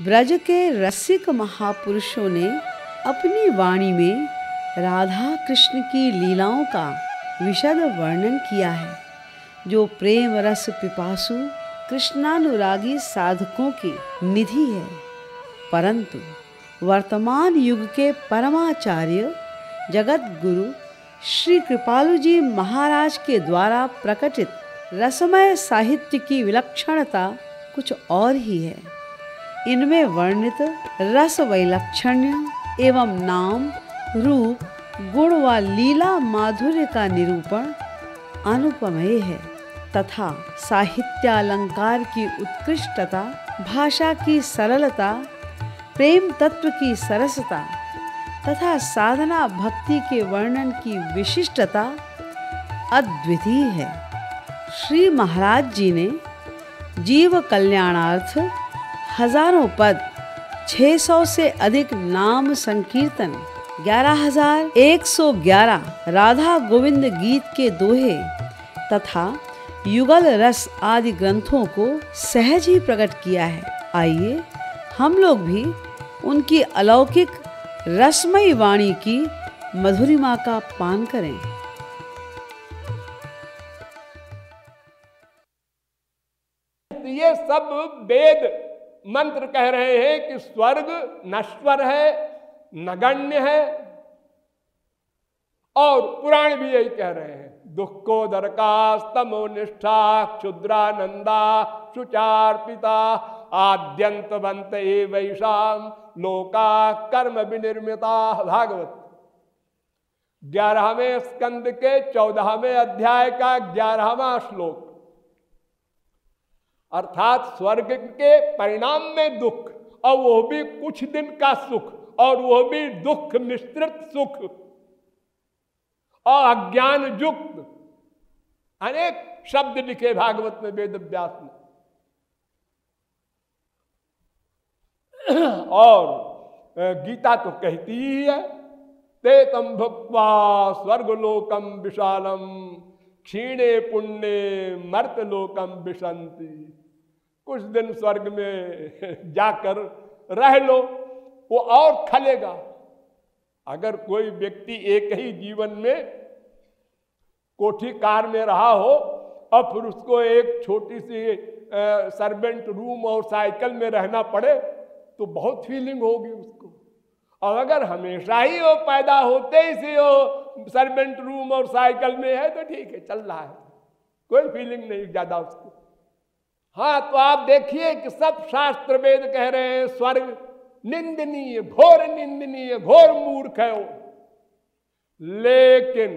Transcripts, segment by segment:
ब्रज के रसिक महापुरुषों ने अपनी वाणी में राधा कृष्ण की लीलाओं का विशद वर्णन किया है, जो प्रेम रस पिपासु कृष्णानुरागी साधकों की निधि है। परंतु वर्तमान युग के परमाचार्य जगत गुरु श्री कृपालु जी महाराज के द्वारा प्रकटित रसमय साहित्य की विलक्षणता कुछ और ही है। इनमें वर्णित रस वैलक्षण्य एवं नाम, रूप, गुण व लीला माधुर्य का निरूपण अनुपमेय है तथा साहित्यालंकार की उत्कृष्टता, भाषा की सरलता, प्रेम तत्व की सरसता तथा साधना भक्ति के वर्णन की विशिष्टता अद्वितीय है। श्री महाराज जी ने जीव कल्याणार्थ हजारों पद, 600 से अधिक नाम संकीर्तन, 11,111 राधा गोविंद गीत के दोहे तथा युगल रस आदि ग्रंथों को सहज ही प्रकट किया है। आइए हम लोग भी उनकी अलौकिक रसमयी वाणी की मधुरिमा का पान करें। ये सब वेद मंत्र कह रहे हैं कि स्वर्ग नश्वर है, नगण्य है, और पुराण भी यही कह रहे हैं। दुखोदरका स्तमोनिष्ठा क्षुद्रानंदा शुचार्पिता आद्यंतवंत एवैषाम लोका कर्म विनिर्मिता। भागवत 11वें स्कंद के 14वें अध्याय का 11वां श्लोक। अर्थात स्वर्ग के परिणाम में दुख, और वो भी कुछ दिन का सुख, और वो भी दुख मिश्रित सुख, और अज्ञान युक्त अनेक शब्द लिखे भागवत में वेद व्यास ने। और गीता तो कहती ही है, ते तम भुक्त्वा स्वर्गलोकम विशालम क्षीणे पुण्य मर्तलोकम विशंति। कुछ दिन स्वर्ग में जाकर रह लो, वो और खलेगा। अगर कोई व्यक्ति एक ही जीवन में कोठी कार में रहा हो और फिर उसको एक छोटी सी सर्वेंट रूम और साइकिल में रहना पड़े तो बहुत फीलिंग होगी उसको। और अगर हमेशा ही वो पैदा होते ही से वो सर्वेंट रूम और साइकिल में है तो ठीक है, चल रहा है, कोई फीलिंग नहीं ज्यादा उसको। हाँ, तो आप देखिए कि सब शास्त्र वेद कह रहे हैं स्वर्ग निंदनीय, घोर निंदनीय, घोर मूर्ख है वो। लेकिन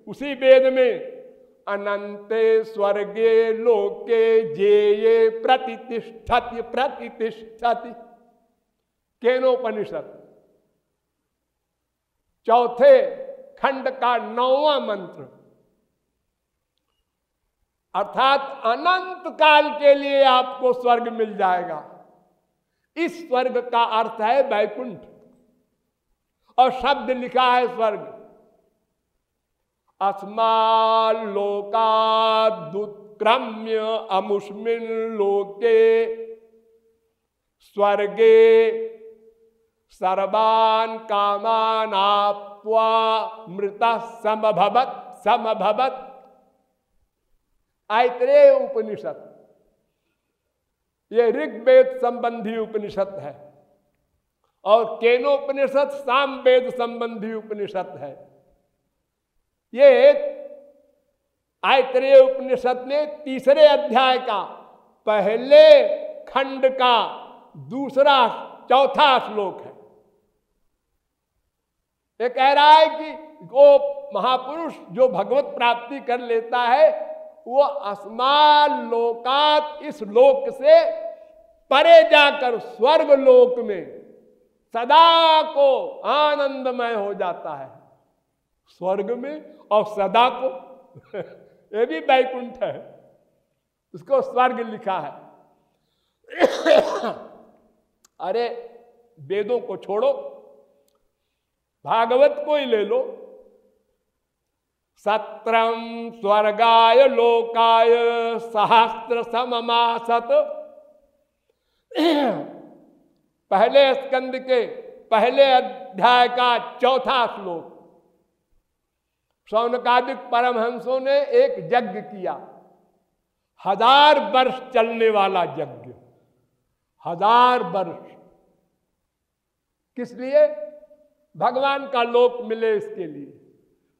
उसी वेद में अनंते स्वर्गे लोके जेये प्रतिष्ठति प्रतिष्ठति, केनोपनिषद चौथे खंड का 9वां मंत्र। अर्थात अनंत काल के लिए आपको स्वर्ग मिल जाएगा। इस स्वर्ग का अर्थ है वैकुंठ, और शब्द लिखा है स्वर्ग। अस्माल् लोकादुत्क्रम्य अमुष्मिन् लोके स्वर्गे सर्वान् कामान् आप्त्वा मृतः समभवत् समभवत्। ऐत्रेय उपनिषद, ये ऋग्वेद संबंधी उपनिषद है, और केनोपनिषद सामवेद संबंधी उपनिषद है। ये ऐत्रेय उपनिषद ने 3रे अध्याय का पहले खंड का चौथा श्लोक है। ये कह रहा है कि वो महापुरुष जो भगवत प्राप्ति कर लेता है वो अस्माल लोकात, इस लोक से परे जाकर स्वर्ग लोक में सदा को आनंदमय हो जाता है। स्वर्ग में और सदा को ये भी वैकुंठ है, उसको स्वर्ग लिखा है। अरे वेदों को छोड़ो, भागवत को ही ले लो। सत्रम स्वर्गाय लोकाय सहस्र सममासत पहले स्कंद के पहले अध्याय का 4था श्लोक। शौनकादिक परमहंसों ने एक यज्ञ किया, 1000 वर्ष चलने वाला यज्ञ, 1000 वर्ष। किस लिए? भगवान का लोक मिले इसके लिए।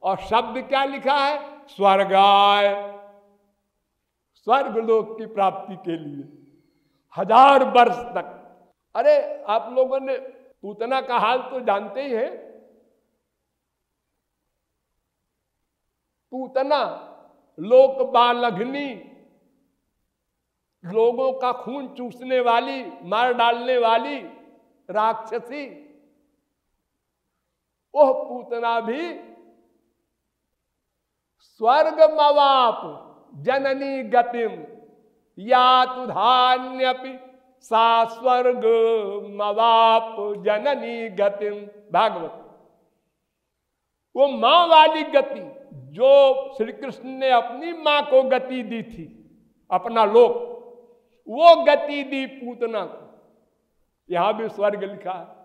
और शब्द क्या लिखा है? स्वर्गाय, स्वर्ग लोक की प्राप्ति के लिए 1000 वर्ष तक। अरे आप लोगों ने पूतना का हाल तो जानते ही हैं। पूतना लोक बालघनी, लोगों का खून चूसने वाली, मार डालने वाली राक्षसी, वह पूतना भी स्वर्ग मवाप जननी गतिम या तुधान्यपि सा स्वर्ग मवाप जननी गतिम। भागवत। वो मां वाली गति जो श्री कृष्ण ने अपनी मां को गति दी थी, अपना लोक, वो गति दी पूतना को। यहां भी स्वर्ग लिखा है।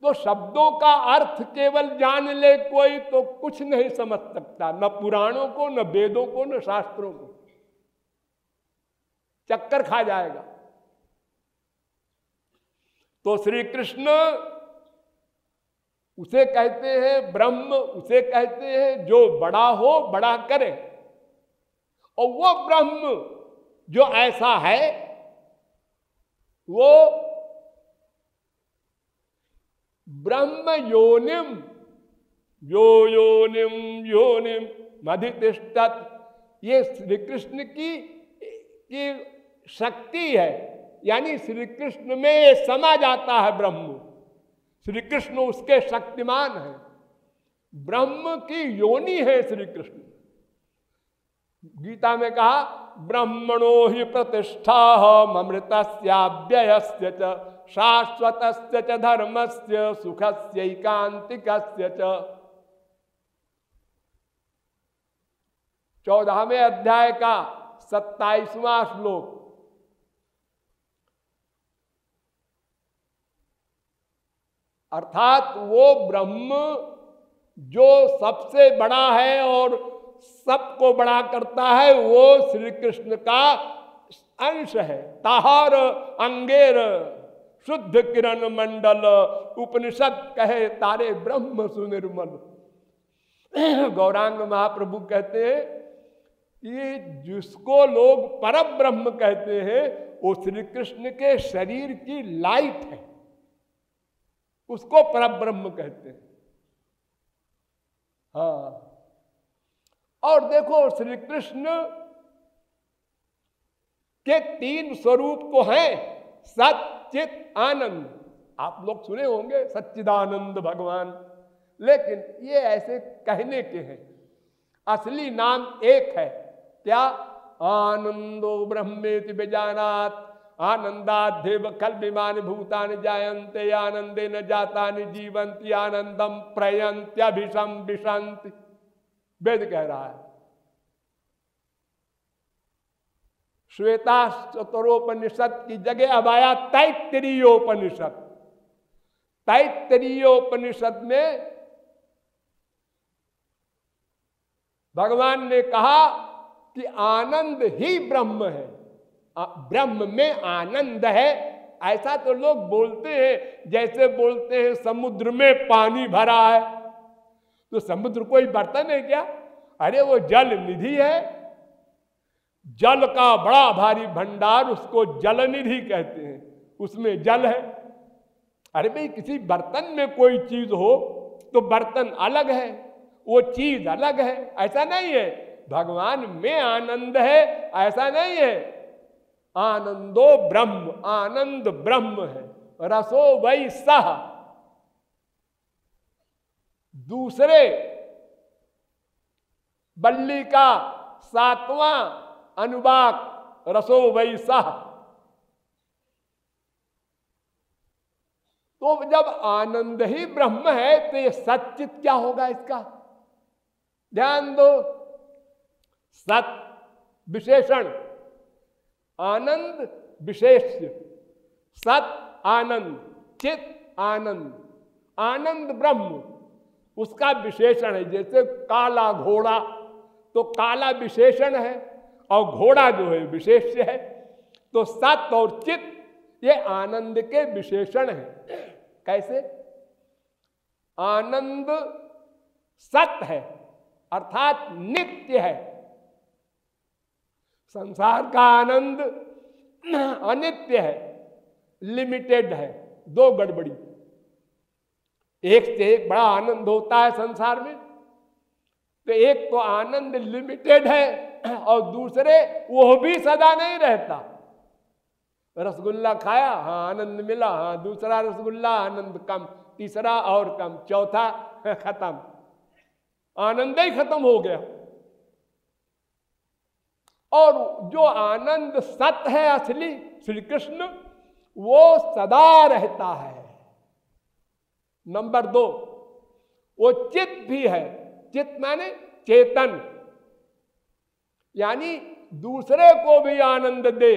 तो शब्दों का अर्थ केवल जान ले कोई तो कुछ नहीं समझ सकता, न पुराणों को, न वेदों को, न शास्त्रों को। चक्कर खा जाएगा। तो श्री कृष्ण उसे कहते हैं ब्रह्म, उसे कहते हैं जो बड़ा हो, बड़ा करे। और वो ब्रह्म जो ऐसा है, वो ब्रह्म योनिम, यो योनिम योनिम मधितिष्ठत, ये श्री कृष्ण की शक्ति है। यानी श्री कृष्ण में समा जाता है ब्रह्म। श्री कृष्ण उसके शक्तिमान है, ब्रह्म की योनि है श्री कृष्ण। गीता में कहा ब्रह्मणो ही प्रतिष्ठा अमृतस्याव्ययस्य च शाश्वतस्य च धर्मस्य सुखस्यैकान्तिकस्य च। 14वें अध्याय का 27वां श्लोक। अर्थात वो ब्रह्म जो सबसे बड़ा है और सबको बड़ा करता है, वो श्री कृष्ण का अंश है। ताहार अंगेर शुद्ध किरण मंडल, उपनिषद कहे तारे ब्रह्म सुनिर्मल। गौरांग महाप्रभु कहते हैं कि जिसको लोग परम ब्रह्म कहते हैं, वो श्री कृष्ण के शरीर की लाइट है, उसको परम ब्रह्म कहते हैं। हाँ, और देखो श्री कृष्ण के 3 स्वरूप तो हैं, सच्चित आनंद। आप लोग सुने होंगे सच्चिदानंद भगवान, लेकिन ये ऐसे कहने के हैं। असली नाम एक है, क्या? आनंदो ब्रह्मेति विजानात आनंदाध्येव कल्पिमानि भूतानि जायन्ते आनंदेन जातानि जीवन्ति आनंदम प्रयन्त्यभिशं विशन्ति। वेद कह रहा है। श्वेता चतुरोपनिषद की जगह अब आया तैत्तिरीयोपनिषद। तैत्तिरीयोपनिषद में भगवान ने कहा कि आनंद ही ब्रह्म है, ब्रह्म में आनंद है। ऐसा तो लोग बोलते हैं, जैसे बोलते हैं समुद्र में पानी भरा है। तो समुद्र कोई बर्तन है क्या? अरे वो जल निधि है, जल का बड़ा भारी भंडार, उसको जल निधि कहते हैं, उसमें जल है। अरे भाई, किसी बर्तन में कोई चीज हो तो बर्तन अलग है, वो चीज अलग है, ऐसा नहीं है। भगवान में आनंद है, ऐसा नहीं है। आनंदो ब्रह्म, आनंद ब्रह्म है। रसो वै सह, दूसरे बल्ली का 7वां अनुवाक रसो वै सह। तो जब आनंद ही ब्रह्म है तो ये सच्चित क्या होगा इसका? ध्यान दो, सत विशेषण, आनंद विशेष्य, सत आनंद, चित आनंद, आनंद ब्रह्म उसका विशेषण है। जैसे काला घोड़ा, तो काला विशेषण है और घोड़ा जो है विशेष्य है। तो सत और चित ये आनंद के विशेषण हैं। कैसे? आनंद सत है अर्थात नित्य है। संसार का आनंद अनित्य है, लिमिटेड है। दो गड़बड़ी, एक से एक बड़ा आनंद होता है संसार में, तो एक तो आनंद लिमिटेड है और दूसरे वो भी सदा नहीं रहता। रसगुल्ला खाया, हाँ आनंद मिला, हाँ दूसरा रसगुल्ला, आनंद कम, तीसरा और कम, चौथा खत्म, आनंद ही खत्म हो गया। और जो आनंद सत है असली श्री कृष्ण, वो सदा रहता है। नंबर 2, वो चित भी है। चित माने चेतन, यानी दूसरे को भी आनंद दे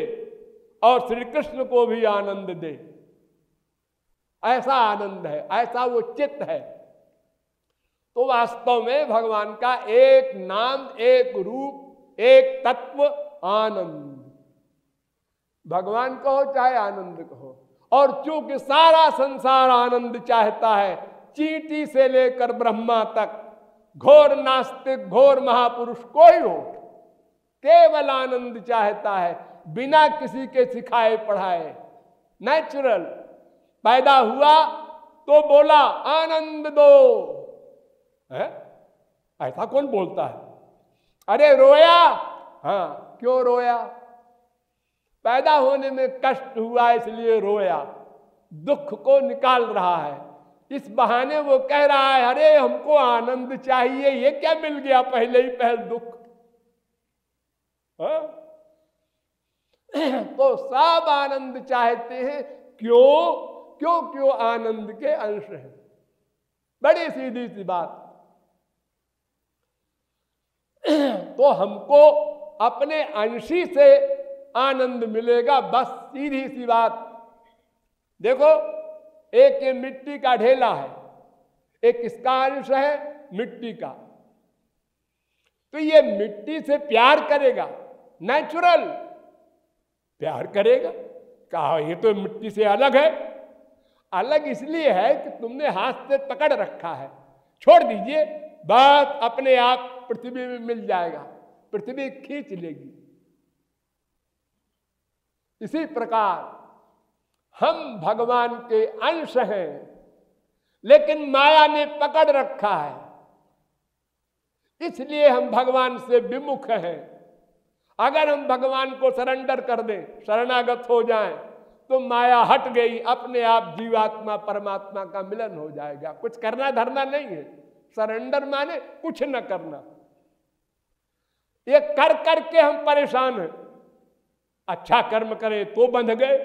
और श्री कृष्ण को भी आनंद दे, ऐसा आनंद है, ऐसा वो चित है। तो वास्तव में भगवान का एक नाम, एक रूप, एक तत्व आनंद। भगवान कहो चाहे आनंद कहो। और चूंकि सारा संसार आनंद चाहता है, चींटी से लेकर ब्रह्मा तक, घोर नास्तिक, घोर महापुरुष कोई हो, केवल आनंद चाहता है, बिना किसी के सिखाए पढ़ाए। नेचुरल पैदा हुआ तो बोला आनंद दो, है? ऐसा कौन बोलता है? अरे रोया, हाँ क्यों रोया? पैदा होने में कष्ट हुआ इसलिए रोया, दुख को निकाल रहा है। इस बहाने वो कह रहा है अरे हमको आनंद चाहिए, ये क्या मिल गया पहले ही पहल दुख। हाँ? तो सब आनंद चाहते हैं, क्यों आनंद के अंश है। बड़ी सीधी सी बात। तो हमको अपने अंशी से आनंद मिलेगा, बस सीधी सी बात। देखो, एक ये मिट्टी का ढेला है, एक इसका अंश है मिट्टी का। तो ये मिट्टी से प्यार करेगा, नेचुरल प्यार करेगा। कहा ये तो मिट्टी से अलग है। अलग इसलिए है कि तुमने हाथ से पकड़ रखा है, छोड़ दीजिए, बात अपने आप पृथ्वी में मिल जाएगा, पृथ्वी खींच लेगी। इसी प्रकार हम भगवान के अंश हैं, लेकिन माया ने पकड़ रखा है, इसलिए हम भगवान से विमुख हैं। अगर हम भगवान को सरेंडर कर दें, शरणागत हो जाएं, तो माया हट गई, अपने आप जीवात्मा परमात्मा का मिलन हो जाएगा। कुछ करना धरना नहीं है। सरेंडर माने कुछ न करना। ये कर करके हम परेशान हैं। अच्छा कर्म करें तो बंध गए,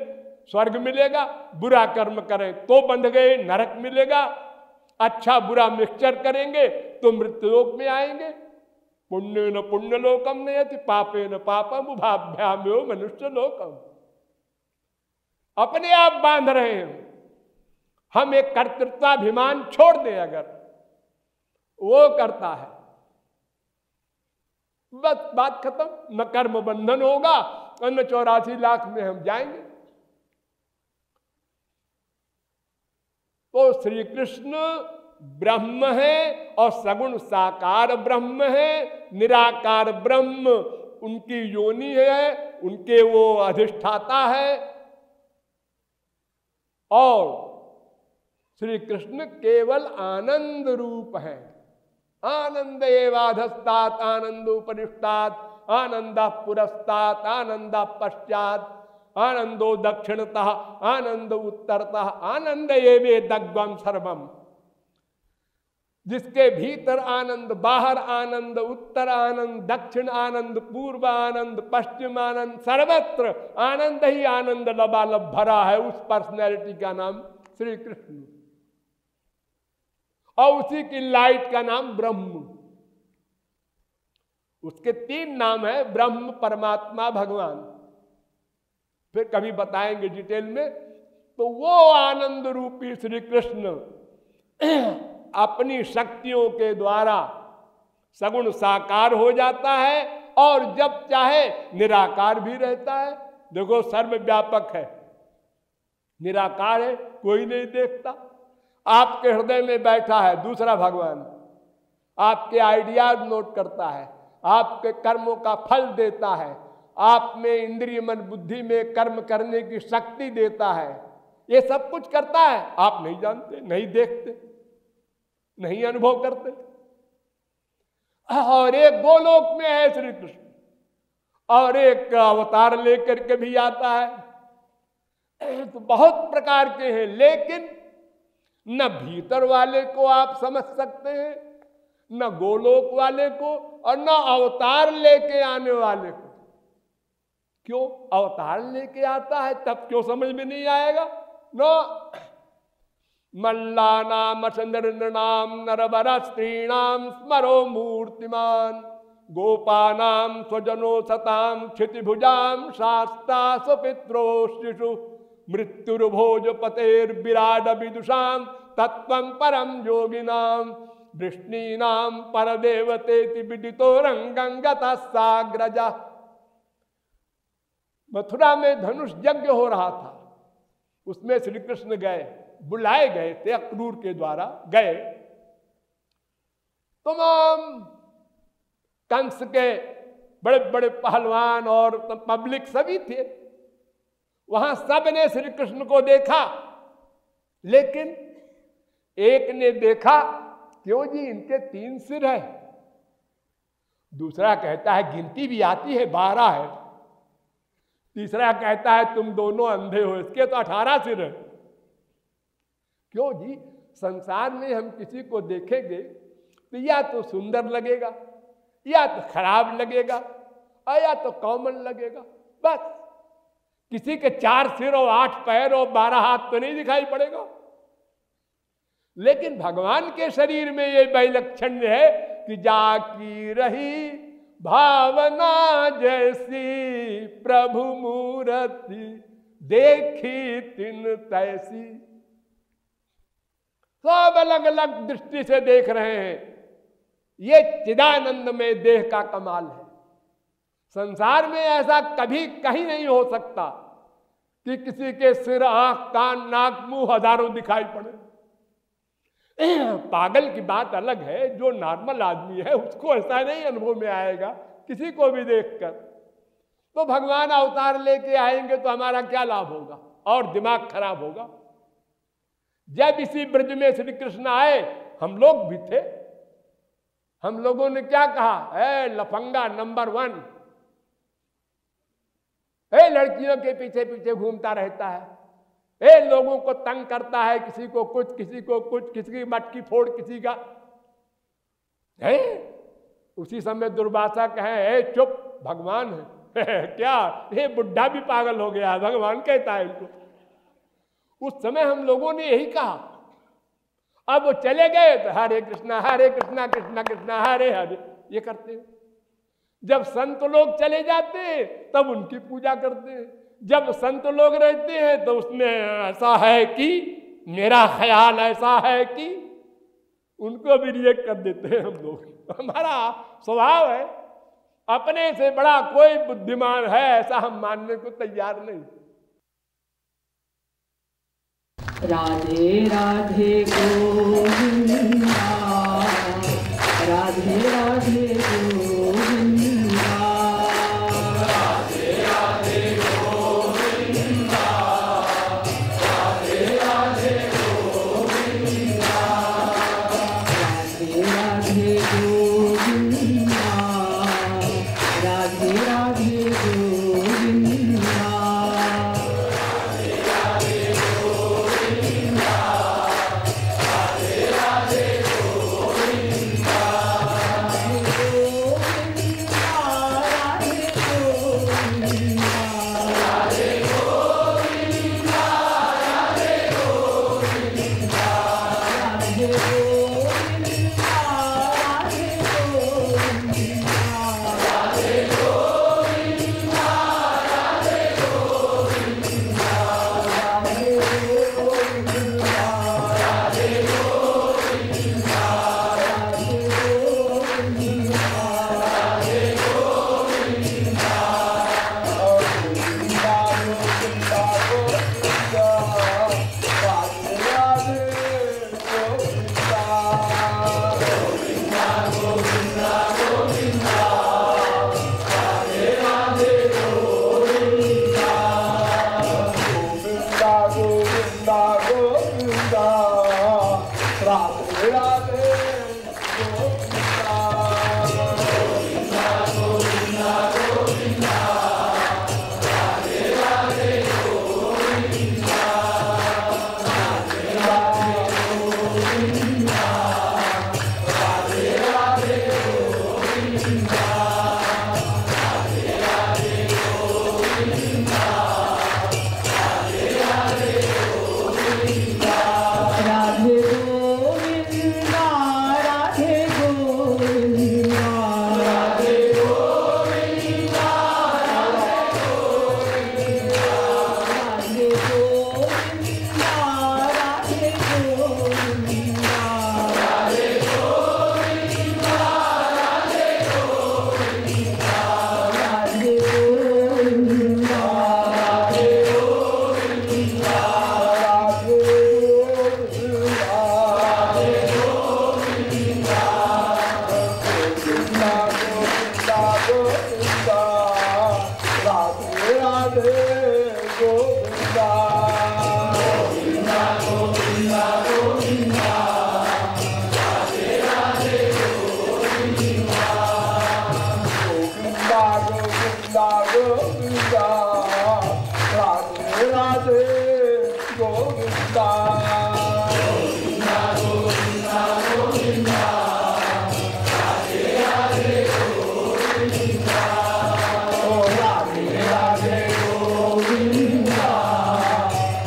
स्वर्ग मिलेगा, बुरा कर्म करें तो बंध गए, नरक मिलेगा। अच्छा बुरा मिक्सचर करेंगे तो मृत्युलोक में आएंगे। पुण्य न पुण्य लोकम नयति, पापे न पापम उभाभ्याम्यो मनुष्य लोकम। अपने आप बांध रहे हैं। हम एक कर्तृत्वाभिमान छोड़ दें, अगर वो करता है, बस बात खत्म। न कर्म बंधन होगा और न 84 लाख में हम जाएंगे। तो श्री कृष्ण ब्रह्म है और सगुण साकार ब्रह्म है, निराकार ब्रह्म उनकी योनि है, उनके वो अधिष्ठाता है। और श्री कृष्ण केवल आनंद रूप है। आनंद एवाधस्तात् आनंद उपरिष्टात् आनंद पुरस्तात् आनंद पश्चात आनंदो दक्षिणतः आनंद उत्तरतः आनंद एवेदग्वम सर्वम। जिसके भीतर आनंद, बाहर आनंद, उत्तर आनंद, दक्षिण आनंद, पूर्व आनंद, पश्चिम आनंद, सर्वत्र आनंद ही आनंद लबालब भरा है। उस पर्सनैलिटी का नाम श्री कृष्ण और उसी की लाइट का नाम ब्रह्म। उसके 3 नाम है, ब्रह्म, परमात्मा, भगवान। फिर कभी बताएंगे डिटेल में तो वो आनंद रूपी श्री कृष्ण अपनी शक्तियों के द्वारा सगुण साकार हो जाता है और जब चाहे निराकार भी रहता है। देखो सर्वव्यापक है, निराकार है, कोई नहीं देखता। आपके हृदय में बैठा है दूसरा भगवान, आपके आइडियाज नोट करता है, आपके कर्मों का फल देता है, आप में इंद्रिय मन बुद्धि में कर्म करने की शक्ति देता है, ये सब कुछ करता है। आप नहीं जानते, नहीं देखते, नहीं अनुभव करते। और एक गोलोक में है श्री कृष्ण और एक अवतार लेकर के भी आता है। तो बहुत प्रकार के हैं, लेकिन न भीतर वाले को आप समझ सकते हैं, न गोलोक वाले को, और न अवतार लेके आने वाले को। क्यों? अवतार लेके आता है तब क्यों समझ में नहीं आएगा? न मल्लानाम चंद्रनाम नरबरा स्त्रीणाम स्मरो मूर्तिमान गोपानाम स्वजनो सताम क्षितिभुजाम शास्ता सुपित्रो शिशु मृत्युर्भोज पतेर विराड विदुषाम तत्वं परम योगिनाम वृष्णीनाम परदेवतेति विदितो रंगंगता साग्रजा। मथुरा में धनुष यज्ञ हो रहा था, उसमें श्री कृष्ण गए, बुलाए गए थे, अक्रूर के द्वारा गए। तमाम कंस के बड़े बड़े पहलवान और पब्लिक सभी थे वहां, सब ने श्री कृष्ण को देखा, लेकिन एक ने देखा क्यों जी इनके 3 सिर है, दूसरा कहता है गिनती भी आती है 12 है, तीसरा कहता है तुम दोनों अंधे हो, इसके तो 18 सिर है। क्यों जी? संसार में हम किसी को देखेंगे तो या तो सुंदर लगेगा, या तो खराब लगेगा, और या तो कॉमन लगेगा। बस किसी के 4 सिर और 8 पैर और 12 हाथ तो नहीं दिखाई पड़ेगा। लेकिन भगवान के शरीर में ये वैलक्षण्य है कि जाकी रही भावना जैसी प्रभु मूर्ति देखी तिन तैसी। सब अलग अलग दृष्टि से देख रहे हैं। ये चिदानंद में देह का कमाल है। संसार में ऐसा कभी कहीं नहीं हो सकता कि किसी के सिर आंख कान नाक मुंह हजारों दिखाई पड़े। पागल की बात अलग है, जो नॉर्मल आदमी है उसको ऐसा नहीं अनुभव में आएगा किसी को भी देखकर। तो भगवान अवतार लेके आएंगे तो हमारा क्या लाभ होगा और दिमाग खराब होगा। जब इसी ब्रज में श्री कृष्ण आए, हम लोग भी थे, हम लोगों ने क्या कहा, ए लफंगा नंबर 1, ए लड़कियों के पीछे पीछे घूमता रहता है, ए लोगों को तंग करता है, किसी को कुछ किसी को कुछ, किसी की मटकी फोड़ किसी का है। उसी समय दुर्वासा कहे ए चुप, भगवान है क्या, ये बुढ़ा भी पागल हो गया, भगवान कहता है इनको। उस समय हम लोगों ने यही कहा। अब वो चले गए तो हरे कृष्णा कृष्णा कृष्णा हरे हरे ये करते हैं। जब संत लोग चले जाते हैं तब उनकी पूजा करते हैं। जब संत लोग रहते हैं तो उसमें ऐसा है कि मेरा ख्याल ऐसा है कि उनको भी रिएक्ट कर देते हैं हम लोग। हमारा स्वभाव है, अपने से बड़ा कोई बुद्धिमान है ऐसा हम मानने को तैयार नहीं। राधे राधे गोविंदा, राधे राधे गोविंदा, राधे राधे गोविंदा, राधे राधे गोविंदा, राधे राधे गोविंदा, राधे राधे गोविंदा। राधे गोविंदा गोविंदा गोविंदा गोविंदा राधे राधे गोविंदा गोविंदा गोविंदा गोविंदा राधे राधे गोविंदा गोविंदा गोविंदा गोविंदा राधे राधे गोविंदा ओ राधे राधे गोविंदा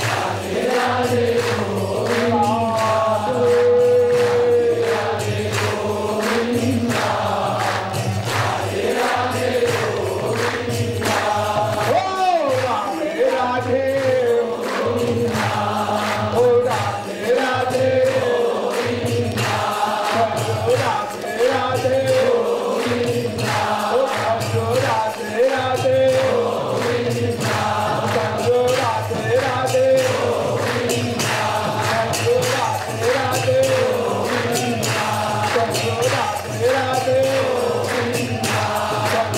राधे राधे गोविंदा राधे गोविंदा राधे राधे गोविंदा ओ राधे राधे गोविंदा ओ राधे राधे गोविंदा ओ राधे राधे गोविंदा ओ राधे राधे गोविंदा ओ राधे राधे गोविंदा ओ राधे राधे गोविंदा ओ राधे राधे गोविंदा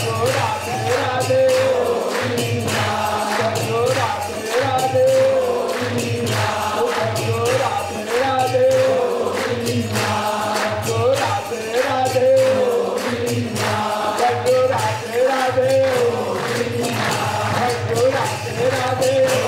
ओ राधे राधे गोविंदा ओ राधे राधे गोविंदा ओ राधे राधे गोविंदा ओ राधे राधे गोविंदा ओ राधे राधे गोविंदा ओ राधे राधे